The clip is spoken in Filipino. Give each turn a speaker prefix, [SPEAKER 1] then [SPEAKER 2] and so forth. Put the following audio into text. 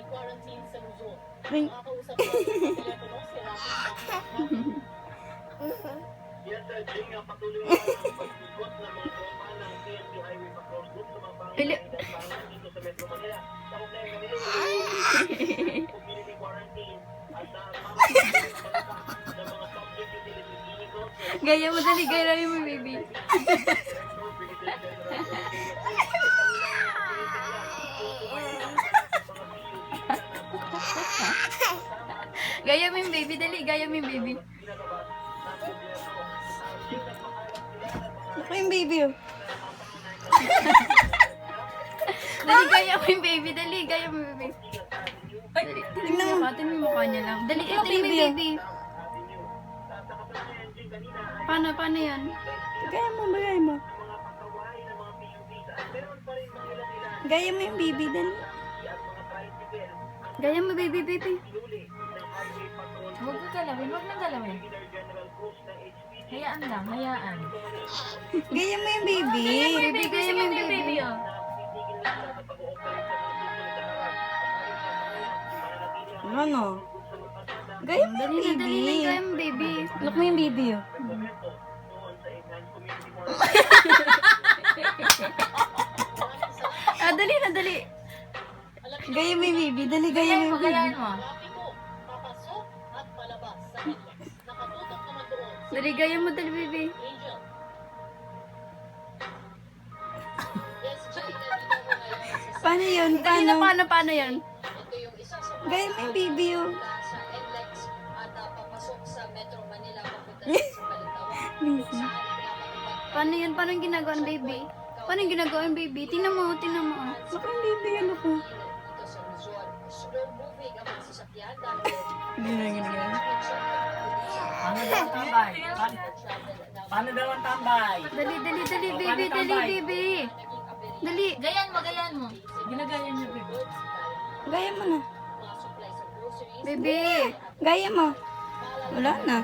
[SPEAKER 1] quarantine sa Luzon.
[SPEAKER 2] Ring.
[SPEAKER 1] Makakausap natin sa telepono si Rafi.
[SPEAKER 3] Yan sa Jing, patuloy na ang pag-ikot ng mga tropa ng PNP Highway Patrol Group sa mga
[SPEAKER 2] Pili.
[SPEAKER 3] pangalan dito sa Metro Manila. Sa problema nila, community quarantine at ng mga public utility vehicles.
[SPEAKER 2] Gaya mo, dali, gaya mo, baby. Gaya mo yung baby, dali, gaya mo yung baby. Ako yung baby, oh. Dali, gaya mo yung baby, dali, gaya mo yung baby. Dali, tingnan mo, tingnan mo yung mukha niya lang. Dali, ito yung baby. Paano yan? Gaya mo, gaya mo. Gaya mo yung baby, dali. Gaya mo, baby.
[SPEAKER 4] Huwag ka galawin, huwag nang galawin. Hayaan lang, hayaan.
[SPEAKER 2] Gaya mo yung baby. Baby, gaya mo yung baby.
[SPEAKER 4] Oh.
[SPEAKER 2] Ano? Gaya mo yung baby. Dali, gaya mo baby. Look mo yung baby, oh. Dali na, dali. Gaya mo yung baby. Dali, gaya mo yung baby.
[SPEAKER 4] Gayaan mo.
[SPEAKER 1] Rafi ko, papasok at palabas sa kanya. Nakatutok naman doon si
[SPEAKER 2] Dali, gaya mo, dali, baby.
[SPEAKER 1] Angel. Yes, Jay, nandito ko ngayon sa
[SPEAKER 2] Paano yun? Dali na, paano yan?
[SPEAKER 1] ito yung isa sa mga
[SPEAKER 2] Gaya mo yung baby, oh.
[SPEAKER 1] mula sa NLEX at papasok sa Metro Manila papunta sa Balintawak. Kung saan pinapatupad
[SPEAKER 2] Paano yun? Paano yung ginagawa ng baby? Paano yung ginagawa ng baby? Tingnan mo, oh. Look yung baby, ano ko?
[SPEAKER 1] dito sa Luzon. Slow moving ang mga sasakyan dahil
[SPEAKER 2] Gina.
[SPEAKER 4] Paano daw ang tambay? Paano daw ang tambay?
[SPEAKER 2] Dali, baby. Dali.
[SPEAKER 4] Gayaan mo. Ginagayan niyo, baby.
[SPEAKER 2] Gaya mo na.
[SPEAKER 1] mga supplies of groceries.
[SPEAKER 2] Baby, gaya mo. Wala na.